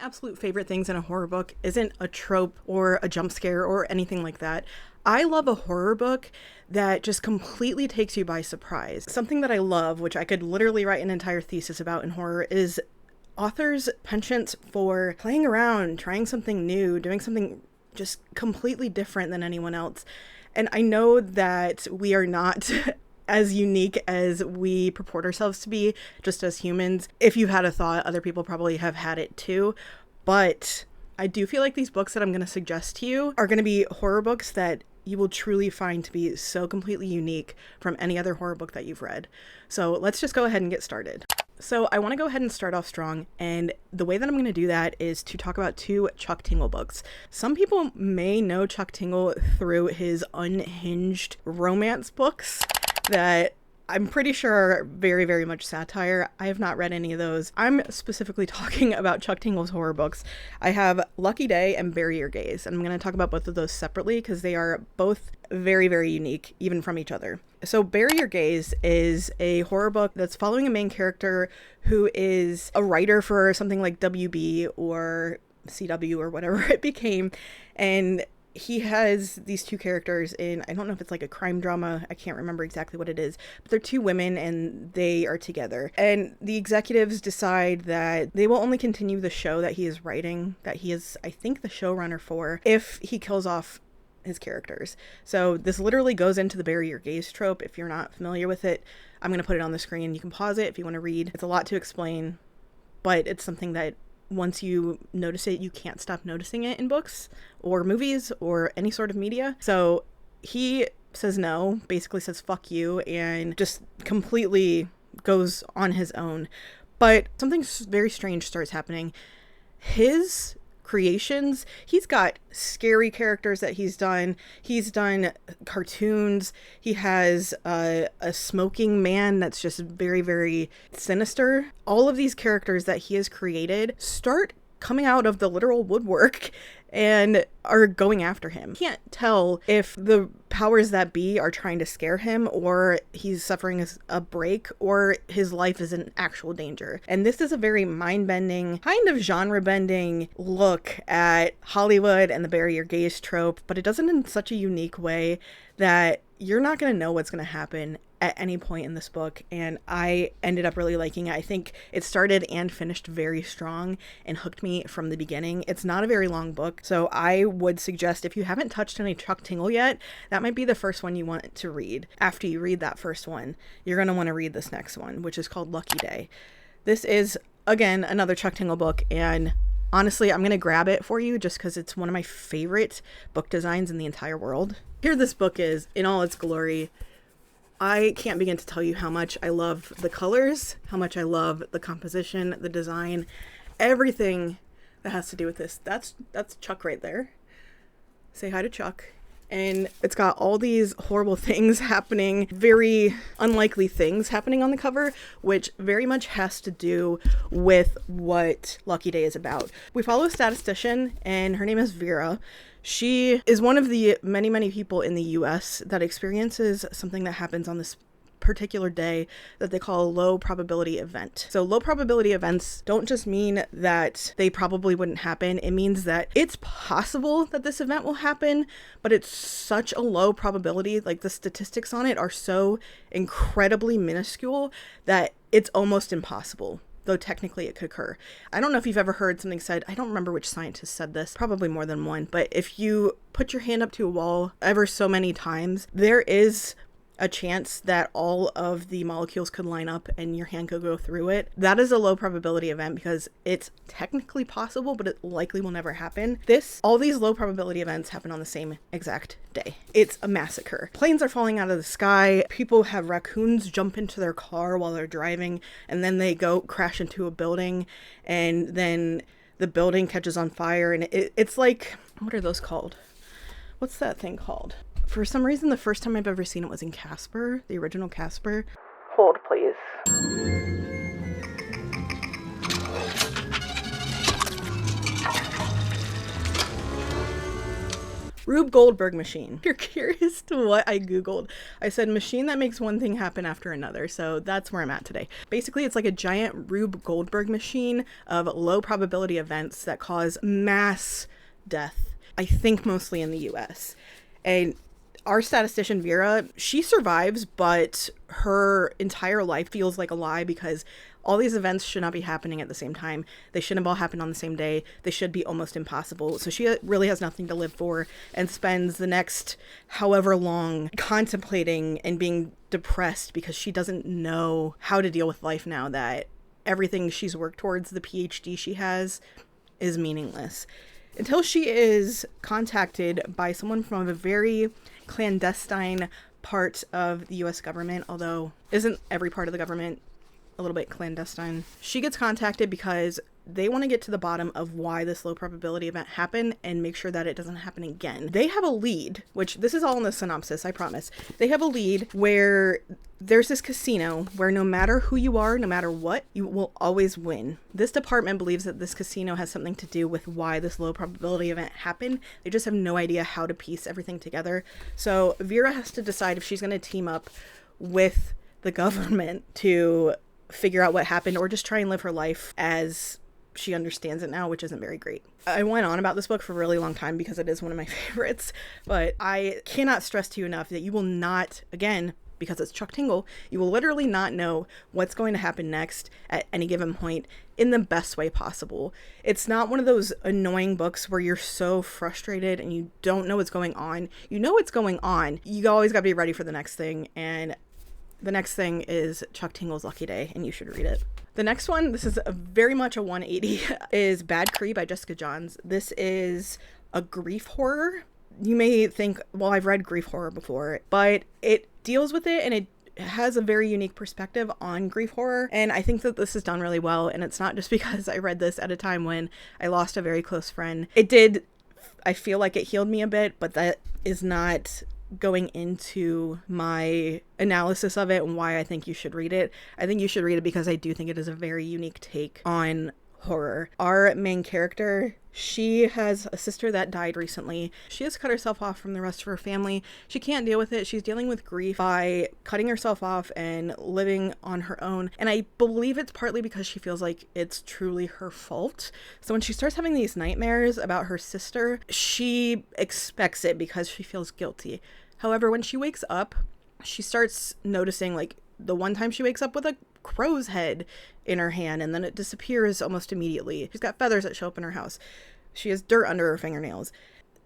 absolute favorite things in a horror book isn't a trope or a jump scare or anything like that. I love a horror book that just completely takes you by surprise. Something that I love, which I could literally write an entire thesis about in horror, is authors' penchant for playing around, trying something new, doing something just completely different than anyone else. And I know that we are not as unique as we purport ourselves to be, just as humans. If you've had a thought, other people probably have had it too. But I do feel like these books that I'm going to suggest to you are going to be horror books that you will truly find to be so completely unique from any other horror book that you've read. So let's just go ahead and get started. So I want to go ahead and start off strong, and the way that I'm going to do that is to talk about 2 Chuck Tingle books. Some people may know Chuck Tingle through his unhinged romance books that I'm pretty sure are very, very much satire. I have not read any of those. I'm specifically talking about Chuck Tingle's horror books. I have Lucky Day and Bury Your Gaze, and I'm going to talk about both of those separately because they are both very, very unique, even from each other. So Bury Your Gaze is a horror book that's following a main character who is a writer for something like WB or CW or whatever it became, and he has these 2 characters in, I don't know if it's like a crime drama, I can't remember exactly what it is, but they're 2 women and they are together. And the executives decide that they will only continue the show that he is writing, that he is, I think, the showrunner for, if he kills off his characters. So this literally goes into the Bury Your Gaze trope. If you're not familiar with it, I'm going to put it on the screen. You can pause it if you want to read. It's a lot to explain, but it's something that once you notice it, you can't stop noticing it in books or movies or any sort of media. So he says no, basically says fuck you, and just completely goes on his own. But something very strange starts happening. His creations, he's got scary characters that he's done cartoons, he has a smoking man that's just very, very sinister. All of these characters that he has created start coming out of the literal woodwork and are going after him. Can't tell if the powers that be are trying to scare him, or he's suffering a break, or his life is in actual danger. And this is a very mind-bending, kind of genre-bending look at Hollywood and the Bury Your Gaze trope, but it does it in such a unique way that you're not going to know what's going to happen at any point in this book, and I ended up really liking it. I think it started and finished very strong and hooked me from the beginning. It's not a very long book, so I would suggest if you haven't touched any Chuck Tingle yet, that might be the first one you want to read. After you read that first one, you're going to want to read this next one, which is called Lucky Day. This is, again, another Chuck Tingle book, and honestly, I'm going to grab it for you just because it's one of my favorite book designs in the entire world. Here this book is in all its glory. I can't begin to tell you how much I love the colors, how much I love the composition, the design, everything that has to do with this. That's Chuck right there. Say hi to Chuck. And it's got all these horrible things happening, very unlikely things happening on the cover, which very much has to do with what Lucky Day is about. We follow a statistician, and her name is Vera. She is one of the many, many people in the US that experiences something that happens on this particular day that they call a low probability event. So low probability events don't just mean that they probably wouldn't happen. It means that it's possible that this event will happen, but it's such a low probability. Like, the statistics on it are so incredibly minuscule that it's almost impossible, though technically it could occur. I don't know if you've ever heard something said, I don't remember which scientist said this, probably more than one, but if you put your hand up to a wall ever so many times, there is a chance that all of the molecules could line up and your hand could go through it. That is a low probability event because it's technically possible, but it likely will never happen. All these low probability events happen on the same exact day. It's a massacre. Planes are falling out of the sky. People have raccoons jump into their car while they're driving, and then they go crash into a building, and then the building catches on fire, and it's like, what are those called? What's that thing called? For some reason, the first time I've ever seen it was in Casper, the original Casper. Hold, please. Rube Goldberg machine. If you're curious to what I Googled, I said machine that makes one thing happen after another. So that's where I'm at today. Basically, it's like a giant Rube Goldberg machine of low probability events that cause mass death. I think mostly in the US. And our statistician Vera, she survives, but her entire life feels like a lie because all these events should not be happening at the same time. They shouldn't all happen on the same day. They should be almost impossible. So she really has nothing to live for and spends the next however long contemplating and being depressed because she doesn't know how to deal with life now that everything she's worked towards, the PhD she has, is meaningless. Until she is contacted by someone from a very clandestine part of the US government, although isn't every part of the government a little bit clandestine? She gets contacted because they want to get to the bottom of why this low probability event happened and make sure that it doesn't happen again. They have a lead, which this is all in the synopsis, I promise. They have a lead where there's this casino where no matter who you are, no matter what, you will always win. This department believes that this casino has something to do with why this low probability event happened. They just have no idea how to piece everything together. So Vera has to decide if she's going to team up with the government to figure out what happened or just try and live her life as she understands it now, which isn't very great. I went on about this book for a really long time because it is one of my favorites, but I cannot stress to you enough that you will not, again, because it's Chuck Tingle, you will literally not know what's going to happen next at any given point in the best way possible. It's not one of those annoying books where you're so frustrated and you don't know what's going on. You know what's going on. You always got to be ready for the next thing, and the next thing is Chuck Tingle's Lucky Day, and you should read it. The next one, this is very much a 180, is Bad Cree by Jessica Johns. This is a grief horror. You may think, well, I've read grief horror before, but it deals with it and it has a very unique perspective on grief horror. And I think that this is done really well. And it's not just because I read this at a time when I lost a very close friend. I feel like it healed me a bit, but that is not going into my analysis of it and why I think you should read it. I think you should read it because I do think it is a very unique take on horror. Our main character, she has a sister that died recently. She has cut herself off from the rest of her family. She can't deal with it. She's dealing with grief by cutting herself off and living on her own. And I believe it's partly because she feels like it's truly her fault. So when she starts having these nightmares about her sister, she expects it because she feels guilty. However, when she wakes up, she starts noticing, like, the one time she wakes up with a crow's head in her hand and then it disappears almost immediately. She's got feathers that show up in her house. She has dirt under her fingernails.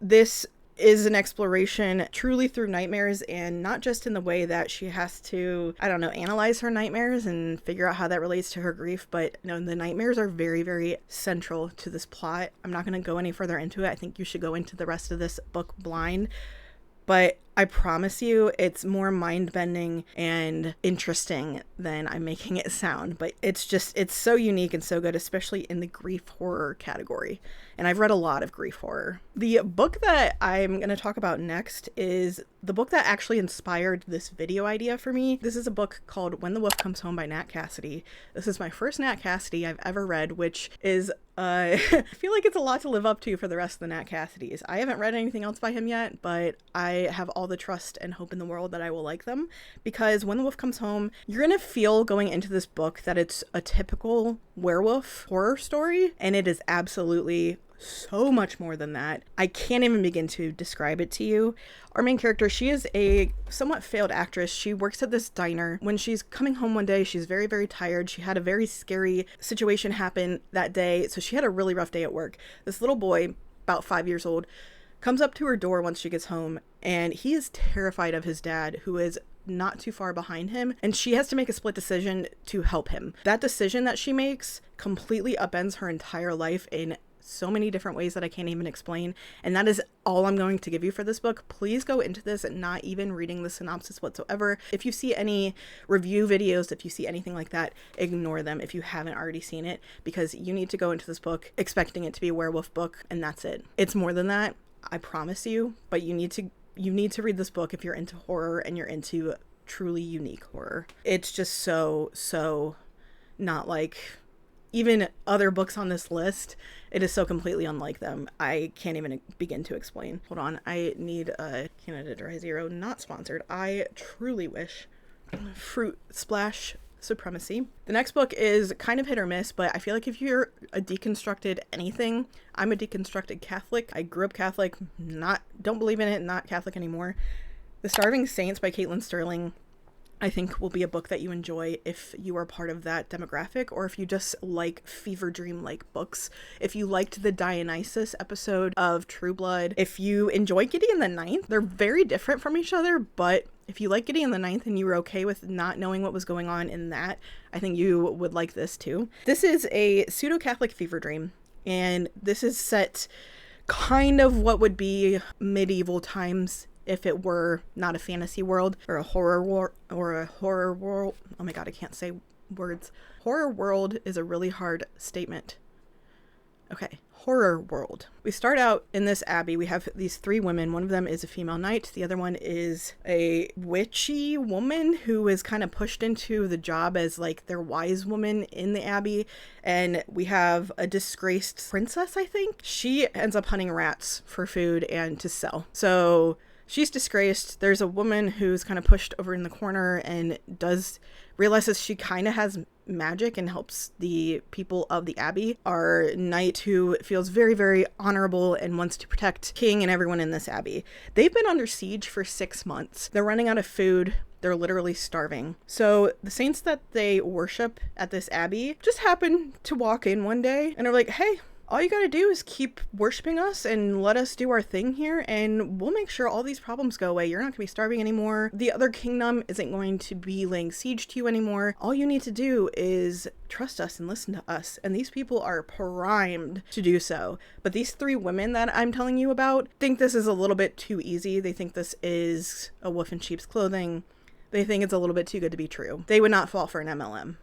This is an exploration truly through nightmares, and not just in the way that she has to, analyze her nightmares and figure out how that relates to her grief, but no, the nightmares are very, very central to this plot. I'm not going to go any further into it. I think you should go into the rest of this book blind. But I promise you, it's more mind-bending and interesting than I'm making it sound. But it's so unique and so good, especially in the grief horror category. And I've read a lot of grief horror. The book that I'm going to talk about next is the book that actually inspired this video idea for me. This is a book called When the Wolf Comes Home by Nat Cassidy. This is my first Nat Cassidy I've ever read, which is, I feel like it's a lot to live up to for the rest of the Nat Cassidys. I haven't read anything else by him yet, but I have all the trust and hope in the world that I will like them, because When the Wolf Comes Home, you're going to feel going into this book that it's a typical werewolf horror story, and it is absolutely so much more than that. I can't even begin to describe it to you. Our main character, she is a somewhat failed actress. She works at this diner. When she's coming home one day, she's very, very tired. She had a very scary situation happen that day, so she had a really rough day at work. This little boy, about 5 years old, comes up to her door once she gets home, and he is terrified of his dad, who is not too far behind him, and she has to make a split decision to help him. That decision that she makes completely upends her entire life in so many different ways that I can't even explain, and that is all I'm going to give you for this book. Please go into this not even reading the synopsis whatsoever. If you see any review videos, if you see anything like that, ignore them if you haven't already seen it, because you need to go into this book expecting it to be a werewolf book, and that's it. It's more than that, I promise you, but you need to read this book if you're into horror and you're into truly unique horror. It's just so not like even other books on this list, it is so completely unlike them. I can't even begin to explain. Hold on, I need a Canada Dry Zero, not sponsored. I truly wish. Fruit Splash Supremacy. The next book is kind of hit or miss, but I feel like if you're a deconstructed anything, I'm a deconstructed Catholic. I grew up Catholic, don't believe in it, not Catholic anymore. The Starving Saints by Caitlin Starling, I think, will be a book that you enjoy if you are part of that demographic, or if you just like fever dream like books. If you liked the Dionysus episode of True Blood, if you enjoy Gideon the Ninth, they're very different from each other, but if you like Gideon the Ninth and you were okay with not knowing what was going on in that, I think you would like this too. This is a pseudo-Catholic fever dream, and this is set kind of what would be medieval times if it were not a fantasy world or a horror world. Oh my god, I can't say words. Horror world is a really hard statement. Okay, horror world. We start out in this abbey. We have these three women. One of them is a female knight. The other one is a witchy woman who is kind of pushed into the job as like their wise woman in the abbey. And we have a disgraced princess, I think. She ends up hunting rats for food and to sell. So she's disgraced. There's a woman who's kind of pushed over in the corner and realizes she kind of has magic and helps the people of the abbey. Our knight, who feels very, very honorable and wants to protect King and everyone in this abbey. They've been under siege for 6 months. They're running out of food. They're literally starving. So the saints that they worship at this abbey just happen to walk in one day and are like, hey, all you gotta do is keep worshiping us and let us do our thing here, and we'll make sure all these problems go away. You're not gonna be starving anymore. The other kingdom isn't going to be laying siege to you anymore. All you need to do is trust us and listen to us. And these people are primed to do so. But these three women that I'm telling you about think this is a little bit too easy. They think this is a wolf in sheep's clothing. They think it's a little bit too good to be true. They would not fall for an MLM.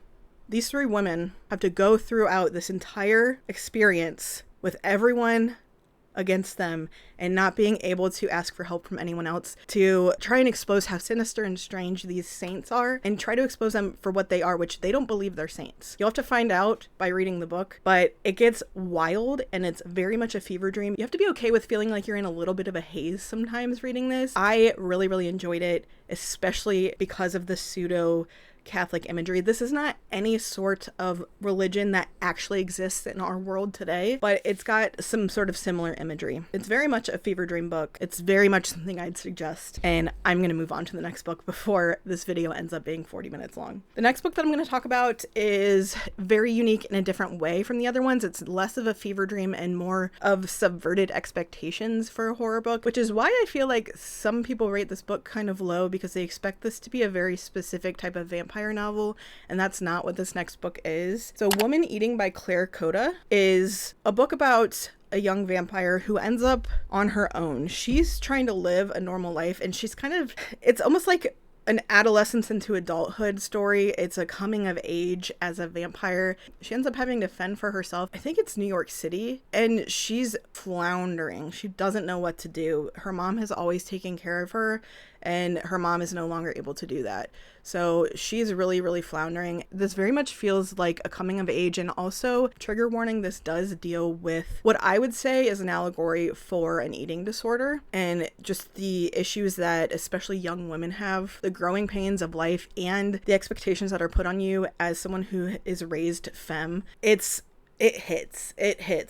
These three women have to go throughout this entire experience with everyone against them and not being able to ask for help from anyone else, to try and expose how sinister and strange these saints are and try to expose them for what they are, which they don't believe they're saints. You'll have to find out by reading the book, but it gets wild and it's very much a fever dream. You have to be okay with feeling like you're in a little bit of a haze sometimes reading this. I really, really enjoyed it, especially because of the pseudo Catholic imagery. This is not any sort of religion that actually exists in our world today, but it's got some sort of similar imagery. It's very much a fever dream book. It's very much something I'd suggest, and I'm going to move on to the next book before this video ends up being 40 minutes long. The next book that I'm going to talk about is very unique in a different way from the other ones. It's less of a fever dream and more of subverted expectations for a horror book, which is why I feel like some people rate this book kind of low, because they expect this to be a very specific type of vampire novel, and that's not what this next book is. So Woman Eating by Kohda is a book about a young vampire who ends up on her own. She's trying to live a normal life, and it's almost like an adolescence into adulthood story. It's a coming of age as a vampire. She ends up having to fend for herself. I think it's New York City, and she's floundering. She doesn't know what to do. Her mom has always taken care of her, and her mom is no longer able to do that. So she's really, really floundering. This very much feels like a coming of age, and also, trigger warning, this does deal with what I would say is an allegory for an eating disorder and just the issues that especially young women have, the growing pains of life and the expectations that are put on you as someone who is raised femme. It hits.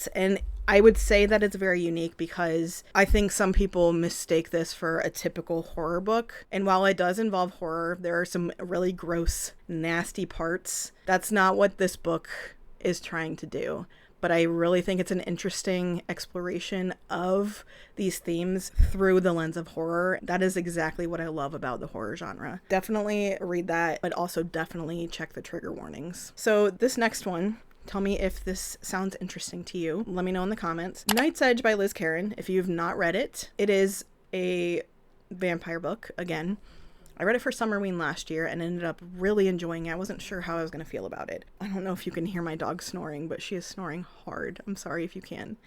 And I would say that it's very unique because I think some people mistake this for a typical horror book. And while it does involve horror, there are some really gross, nasty parts. That's not what this book is trying to do. But I really think it's an interesting exploration of these themes through the lens of horror. That is exactly what I love about the horror genre. Definitely read that, but also definitely check the trigger warnings. So this next one, tell me if this sounds interesting to you. Let me know in the comments. Night's Edge by Liz Kerin. If you've not read it, it is a vampire book, again. I read it for Summerween last year and ended up really enjoying it. I wasn't sure how I was going to feel about it. I don't know if you can hear my dog snoring, but she is snoring hard. I'm sorry if you can.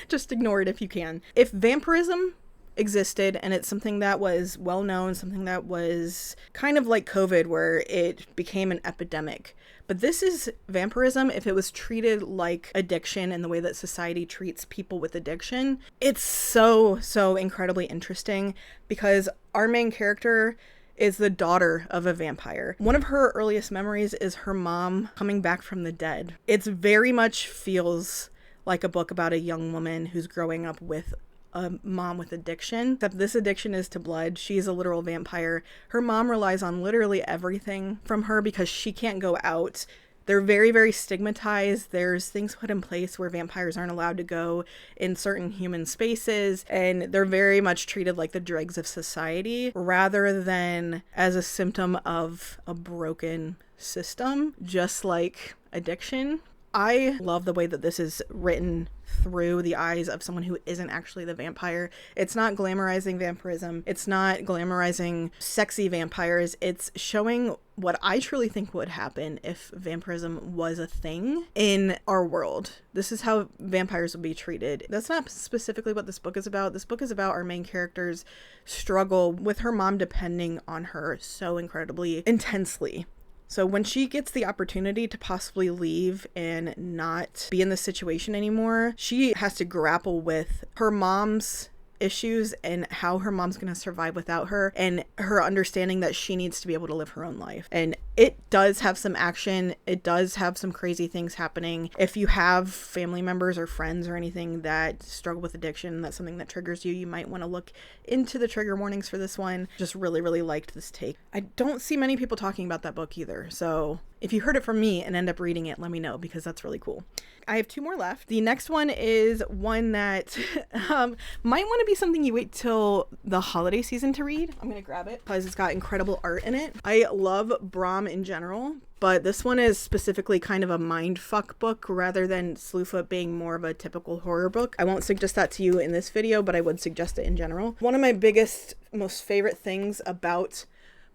Just ignore it if you can. If vampirism existed, and it's something that was well known, something that was kind of like COVID, where it became an epidemic. But this is vampirism if it was treated like addiction in the way that society treats people with addiction. It's so incredibly interesting because our main character is the daughter of a vampire. One of her earliest memories is her mom coming back from the dead. It very much feels like a book about a young woman who's growing up with a mom with addiction, except this addiction is to blood. She's a literal vampire. Her mom relies on literally everything from her because she can't go out. They're very stigmatized. There's things put in place where vampires aren't allowed to go in certain human spaces, and they're very much treated like the dregs of society rather than as a symptom of a broken system, just like addiction. I love the way that this is written through the eyes of someone who isn't actually the vampire. It's not glamorizing vampirism. It's not glamorizing sexy vampires. It's showing what I truly think would happen if vampirism was a thing in our world. This is how vampires would be treated. That's not specifically what this book is about. This book is about our main character's struggle with her mom depending on her so incredibly intensely. So when she gets the opportunity to possibly leave and not be in this situation anymore, she has to grapple with her mom's issues and how her mom's going to survive without her, and her understanding that she needs to be able to live her own life. And it does have some action. It does have some crazy things happening. If you have family members or friends or anything that struggle with addiction, that's something that triggers you, you might want to look into the trigger warnings for this one. Just really liked this take. I don't see many people talking about that book either. So if you heard it from me and end up reading it, let me know, because that's really cool. I have 2 more left. The next one is one that might want to be something you wait till the holiday season to read. I'm going to grab it because it's got incredible art in it. I love Brom in general, but this one is specifically kind of a mindfuck book rather than Slewfoot being more of a typical horror book. I won't suggest that to you in this video, but I would suggest it in general. One of my biggest, most favorite things about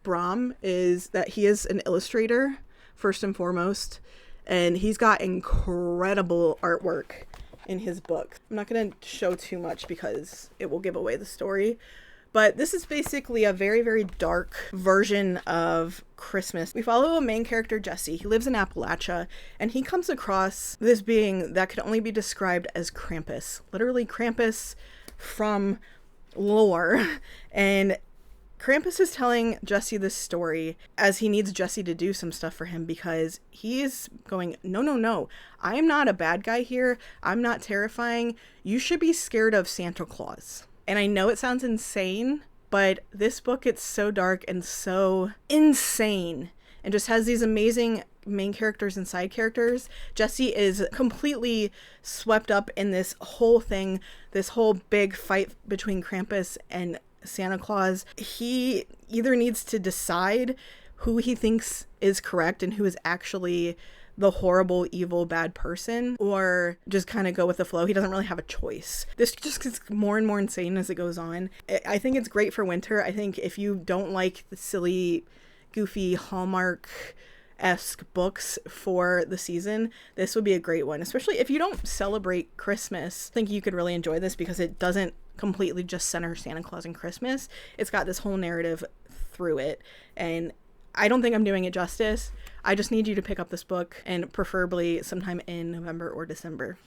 Brom is that he is an illustrator, first and foremost, and he's got incredible artwork in his book. I'm not going to show too much because it will give away the story, but this is basically a very dark version of Christmas. We follow a main character, Jesse. He lives in Appalachia, and he comes across this being that could only be described as Krampus. Literally Krampus from lore. And Krampus is telling Jesse this story as he needs Jesse to do some stuff for him, because he's going, no, I am not a bad guy here. I'm not terrifying. You should be scared of Santa Claus. And I know it sounds insane, but this book, it's so dark and so insane and just has these amazing main characters and side characters. Jesse is completely swept up in this whole thing, this whole big fight between Krampus and Santa Claus. He either needs to decide who he thinks is correct and who is actually the horrible, evil, bad person, or just kind of go with the flow. He doesn't really have a choice. This just gets more and more insane as it goes on. I think it's great for winter. I think if you don't like the silly, goofy Hallmark-esque books for the season, this would be a great one. Especially if you don't celebrate Christmas, I think you could really enjoy this because it doesn't completely just center Santa Claus and Christmas. It's got this whole narrative through it, and I don't think I'm doing it justice. I just need you to pick up this book, and preferably sometime in November or December.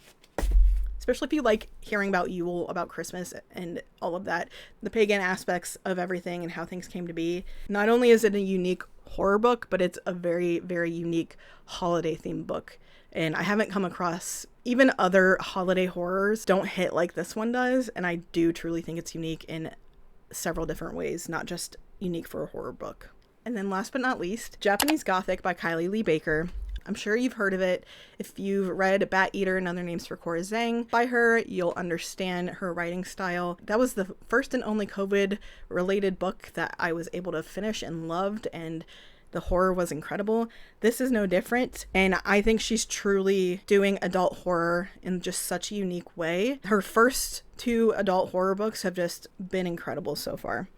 Especially if you like hearing about Yule, about Christmas, and all of that. The pagan aspects of everything and how things came to be. Not only is it a unique horror book, but it's a very unique holiday-themed book. And I haven't come across, even other holiday horrors don't hit like this one does. And I do truly think it's unique in several different ways, not just unique for a horror book. And then last but not least, Japanese Gothic by Kylie Lee Baker. I'm sure you've heard of it. If you've read Bat Eater and Other Names for Cora Zheng by her, you'll understand her writing style. That was the first and only COVID-related book that I was able to finish and loved, and the horror was incredible. This is no different, and I think she's truly doing adult horror in just such a unique way. Her first 2 adult horror books have just been incredible so far.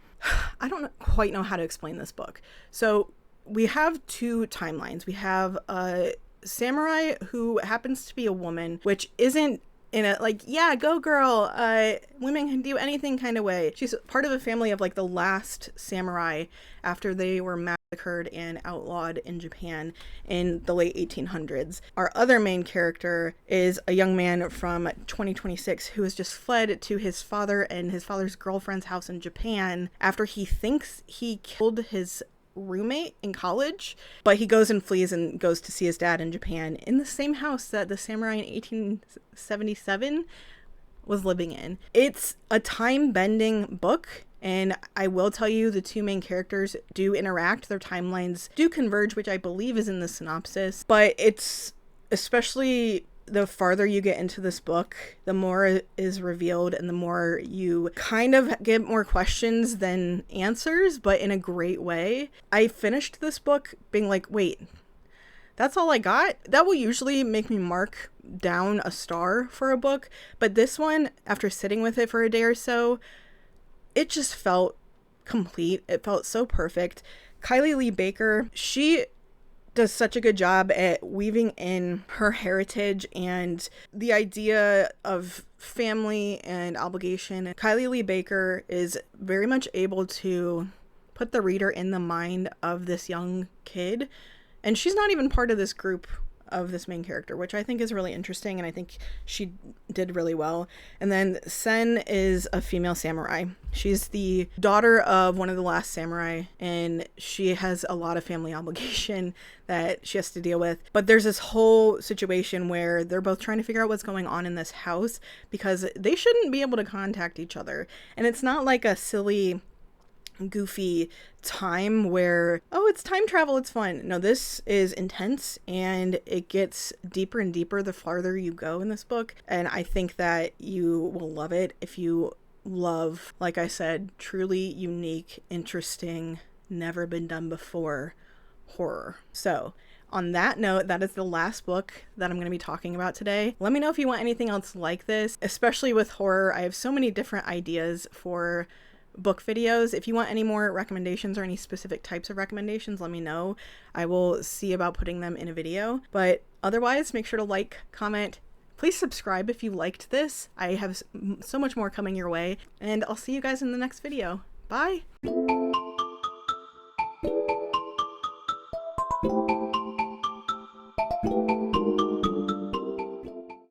I don't quite know how to explain this book. So we have 2 timelines. We have a samurai who happens to be a woman, which isn't in a like, yeah, go girl, women can do anything kind of way. She's part of a family of like the last samurai after they were massacred and outlawed in Japan in the late 1800s. Our other main character is a young man from 2026 who has just fled to his father and his father's girlfriend's house in Japan after he thinks he killed his roommate in college, but he goes and flees and goes to see his dad in Japan in the same house that the samurai in 1877 was living in. It's a time-bending book, and I will tell you the two main characters do interact. Their timelines do converge, which I believe is in the synopsis, but it's especially the farther you get into this book, the more is revealed and the more you kind of get more questions than answers, but in a great way. I finished this book being like, wait, that's all I got? That will usually make me mark down a star for a book, but this one, after sitting with it for a day or so, it just felt complete. It felt so perfect. Kylie Lee Baker, she does such a good job at weaving in her heritage and the idea of family and obligation. Kylie Lee Baker is very much able to put the reader in the mind of this young kid, and she's not even part of this group of this main character, which I think is really interesting, and I think she did really well. And then Sen is a female samurai. She's the daughter of one of the last samurai, and she has a lot of family obligation that she has to deal with. But there's this whole situation where they're both trying to figure out what's going on in this house because they shouldn't be able to contact each other. And it's not like a silly, goofy time where, oh, it's time travel, it's fun. No, this is intense, and it gets deeper and deeper the farther you go in this book, and I think that you will love it if you love, like I said, truly unique, interesting, never been done before horror. So on that note, that is the last book that I'm going to be talking about today. Let me know if you want anything else like this, especially with horror. I have so many different ideas for book videos. If you want any more recommendations or any specific types of recommendations, let me know. I will see about putting them in a video. But otherwise, make sure to like, comment, please subscribe if you liked this. I have so much more coming your way, and I'll see you guys in the next video. Bye!